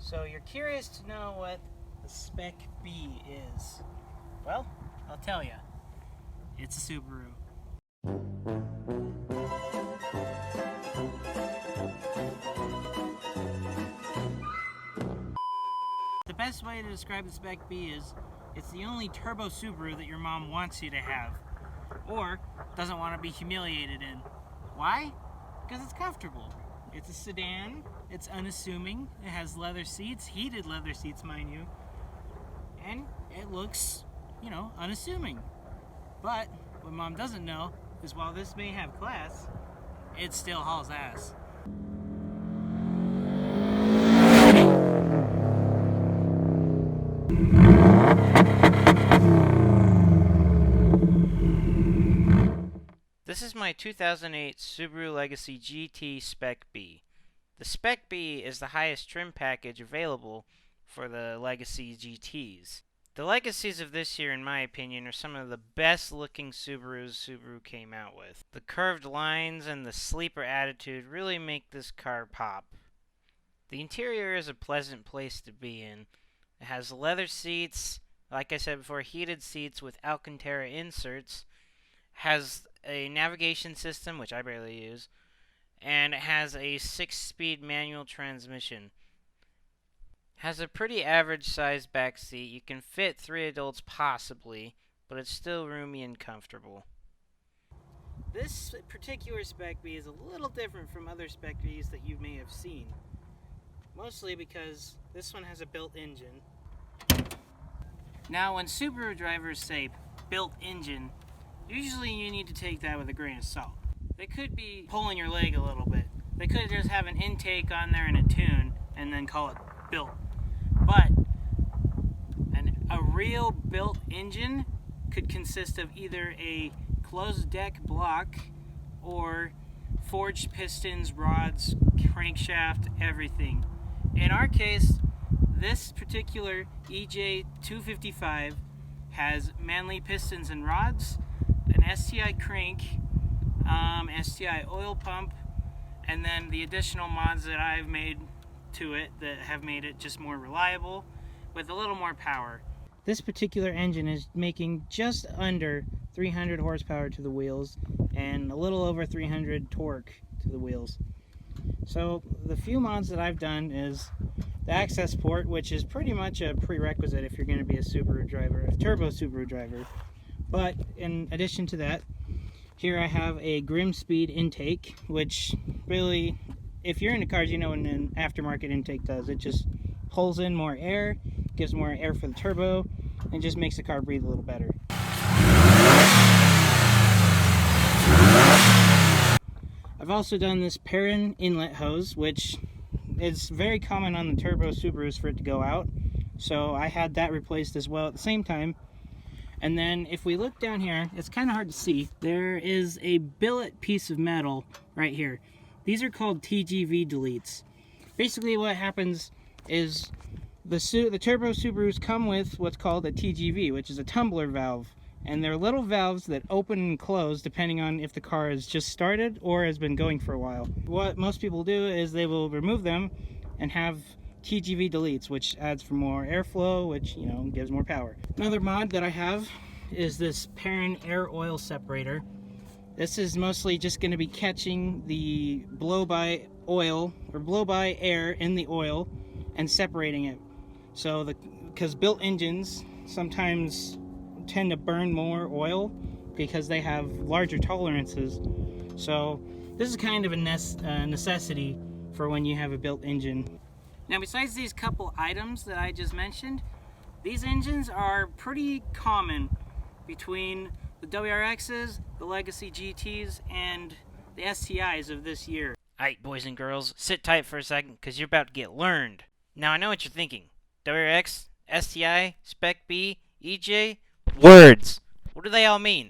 So you're curious to know what the Spec B is. Well, I'll tell you. It's a Subaru. The best way to describe the Spec B is it's the only turbo Subaru that your mom wants you to have, or doesn't want to be humiliated in. Why? Because it's comfortable. It's a sedan, it's unassuming, it has leather seats, heated leather seats, mind you, and it looks, unassuming. But what mom doesn't know is while this may have class, it still hauls ass. This is my 2008 Subaru Legacy GT Spec B. The Spec B is the highest trim package available for the Legacy GTs. The Legacies of this year, in my opinion, are some of the best looking Subarus Subaru came out with. The curved lines and the sleeper attitude really make this car pop. The interior is a pleasant place to be in. It has leather seats, like I said before, heated seats with Alcantara inserts, has a navigation system, which I barely use, and it has a 6-speed manual transmission. Has a pretty average sized back seat. You can fit 3 adults possibly, but it's still roomy and comfortable. This particular Spec B is a little different from other Spec Bs that you may have seen. Mostly because this one has a built engine. Now when Subaru drivers say built engine, usually you need to take that with a grain of salt. They could be pulling your leg a little bit. They could just have an intake on there and a tune and then call it built. But a real built engine could consist of either a closed deck block or forged pistons, rods, crankshaft, everything. In our case, this particular EJ255 has Manley pistons and rods, an STI crank, STI oil pump, and then the additional mods that I've made to it that have made it just more reliable with a little more power. This particular engine is making just under 300 horsepower to the wheels and a little over 300 torque to the wheels. So the few mods that I've done is the access port, which is pretty much a prerequisite if you're going to be a Subaru driver, a turbo Subaru driver. But in addition to that, here I have a Grimspeed intake, which really, if you're into cars, you know what an aftermarket intake does. It just pulls in more air, gives more air for the turbo, and just makes the car breathe a little better. I've also done this Perrin inlet hose, which is very common on the turbo Subarus for it to go out. So I had that replaced as well at the same time. And then if we look down here, it's kind of hard to see. There is a billet piece of metal right here. These are called TGV deletes. Basically what happens is the turbo Subarus come with what's called a TGV, which is a tumbler valve. And they're little valves that open and close depending on if the car has just started or has been going for a while. What most people do is they will remove them and have TGV deletes, which adds for more airflow, which gives more power. Another mod that I have is this Perrin air oil separator. This is mostly just going to be catching the blow-by oil or blow-by air in the oil and separating it. So because built engines sometimes tend to burn more oil because they have larger tolerances. So this is kind of a necessity for when you have a built engine. Now besides these couple items that I just mentioned, these engines are pretty common between the WRXs, the Legacy GTs, and the STIs of this year. Alright boys and girls, sit tight for a second because you're about to get learned. Now I know what you're thinking. WRX, STI, Spec B, EJ, words. What do they all mean?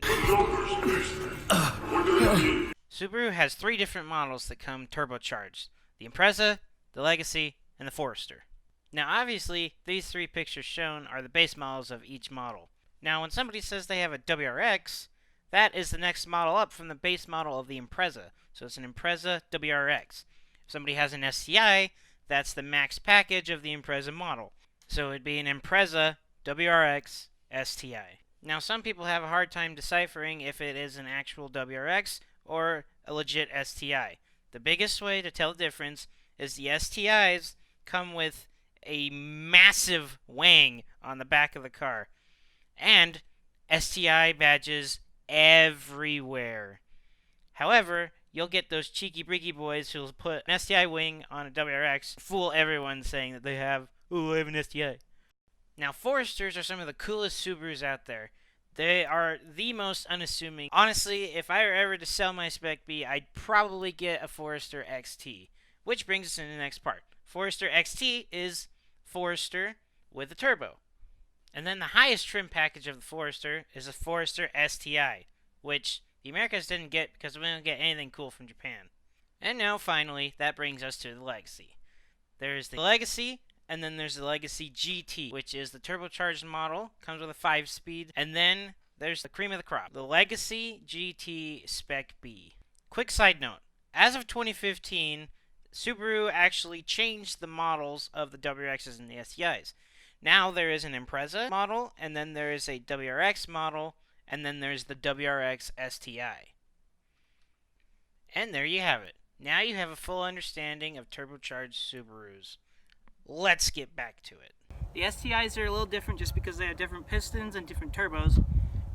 Subaru has 3 different models that come turbocharged. The Impreza, the Legacy, and the Forester. Now obviously, these 3 pictures shown are the base models of each model. Now when somebody says they have a WRX, that is the next model up from the base model of the Impreza. So it's an Impreza WRX. If somebody has an STI, that's the max package of the Impreza model. So it'd be an Impreza WRX STI. Now, some people have a hard time deciphering if it is an actual WRX or a legit STI. The biggest way to tell the difference is the STIs come with a massive wang on the back of the car, and STI badges everywhere. However, you'll get those cheeky breaky boys who'll put an STI wing on a WRX, fool everyone saying that they have, oh, I have an STI. Now, Foresters are some of the coolest Subarus out there. They are the most unassuming. Honestly, if I were ever to sell my Spec B, I'd probably get a Forester XT. Which brings us into the next part. Forester XT is Forester with a turbo. And then the highest trim package of the Forester is a Forester STI, which the Americas didn't get because we didn't get anything cool from Japan. And now, finally, that brings us to the Legacy. There's the Legacy, and then there's the Legacy GT, which is the turbocharged model, comes with a 5-speed, and then there's the cream of the crop, the Legacy GT Spec B. Quick side note, as of 2015, Subaru actually changed the models of the WRXs and the STIs. Now there is an Impreza model, and then there is a WRX model, and then there's the WRX STI. And there you have it. Now you have a full understanding of turbocharged Subarus. Let's get back to it. The STIs are a little different just because they have different pistons and different turbos,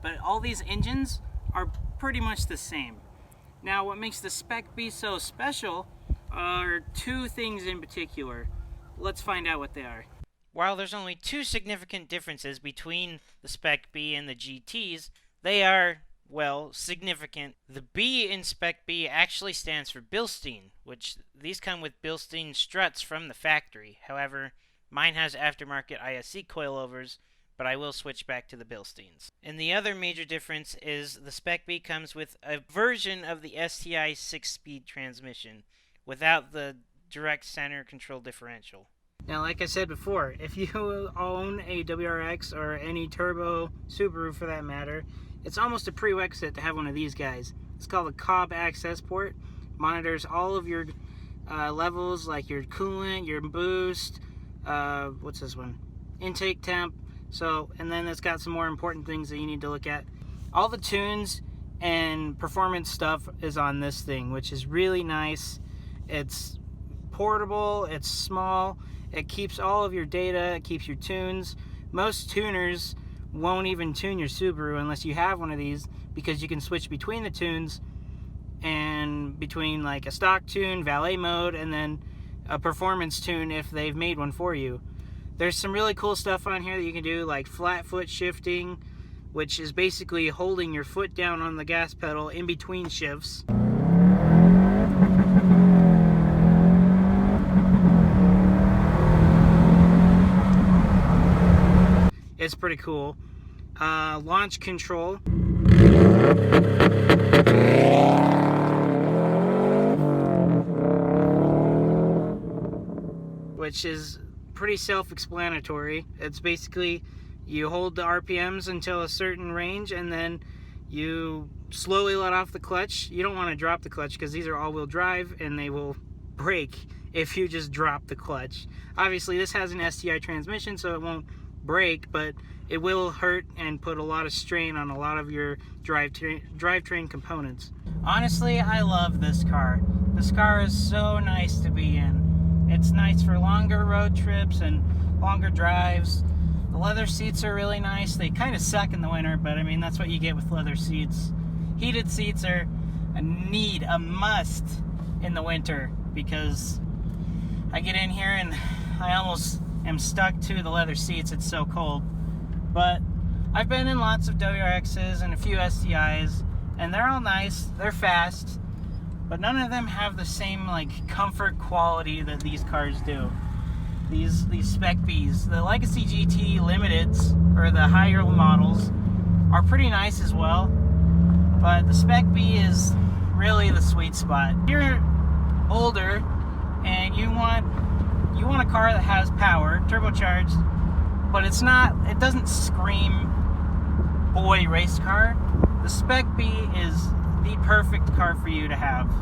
but all these engines are pretty much the same. Now, what makes the Spec B so special are two things in particular. Let's find out what they are. While there's only two significant differences between the Spec B and the GTs, they are, well, significant. The B in Spec B actually stands for Bilstein, which these come with Bilstein struts from the factory. However, mine has aftermarket ISC coilovers, but I will switch back to the Bilsteins. And the other major difference is the Spec B comes with a version of the STI 6-speed transmission without the direct center control differential. Now, like I said before, if you own a WRX or any turbo Subaru for that matter, it's almost a prerequisite to have one of these guys. It's called a Cobb access port. Monitors all of your levels, like your coolant, your boost, what's this one? Intake temp. So, and then it's got some more important things that you need to look at. All the tunes and performance stuff is on this thing, which is really nice. It's portable, it's small, it keeps all of your data, it keeps your tunes. Most tuners won't even tune your Subaru unless you have one of these, because you can switch between the tunes and between like a stock tune, valet mode, and then a performance tune if they've made one for you. There's some really cool stuff on here that you can do, like flat foot shifting, which is basically holding your foot down on the gas pedal in between shifts. It's pretty cool. Launch control. Which is pretty self-explanatory. It's basically you hold the RPMs until a certain range and then you slowly let off the clutch. You don't want to drop the clutch because these are all-wheel drive and they will break if you just drop the clutch. Obviously this has an STI transmission so it won't break, but it will hurt and put a lot of strain on a lot of your drivetrain components. Honestly, I love this car. This car is so nice to be in. It's nice for longer road trips and longer drives. The leather seats are really nice. They kind of suck in the winter, but I mean, that's what you get with leather seats. Heated seats are a must in the winter because I get in here and I almost am stuck to the leather seats. It's so cold. But I've been in lots of WRXs and a few STIs, and they're all nice, they're fast, but none of them have the same like comfort quality that these cars do. These Spec Bs. The Legacy GT Limiteds, or the higher models, are pretty nice as well, but the Spec B is really the sweet spot. If you're older and you want a car that has power, turbocharged, but it doesn't scream boy race car, the Spec B is the perfect car for you to have.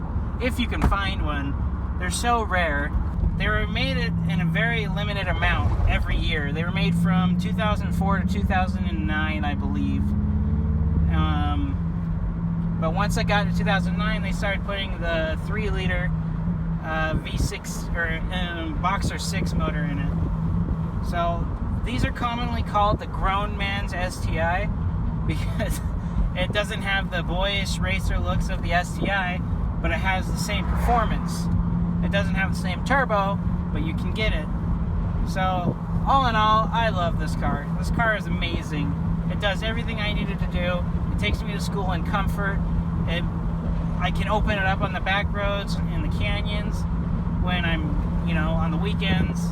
If you can find one. They're so rare. they were made in a very limited amount every year. They were made from 2004 to 2009, I believe. But once I got to 2009, they started putting the 3-liter V6 or Boxer 6 motor in it. So these are commonly called the grown man's STI because it doesn't have the boyish racer looks of the STI, but it has the same performance. It doesn't have the same turbo, but you can get it. So all in all, I love this car. This car is amazing. It does everything I needed to do. It takes me to school in comfort. I can open it up on the back roads in the canyons when I'm, you know, on the weekends.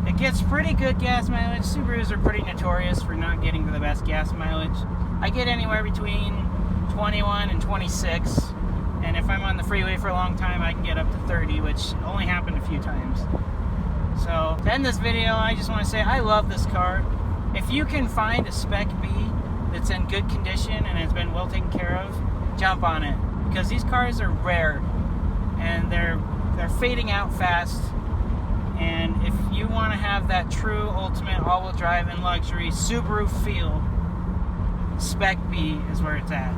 It gets pretty good gas mileage. Subarus are pretty notorious for not getting the best gas mileage. I get anywhere between 21 and 26, and if I'm on the freeway for a long time, I can get up to 30, which only happened a few times. So to end this video, I just want to say I love this car. If you can find a Spec B that's in good condition and has been well taken care of, jump on it, because these cars are rare and they're fading out fast. And if you want to have that true ultimate all-wheel drive and luxury Subaru feel, Spec B is where it's at.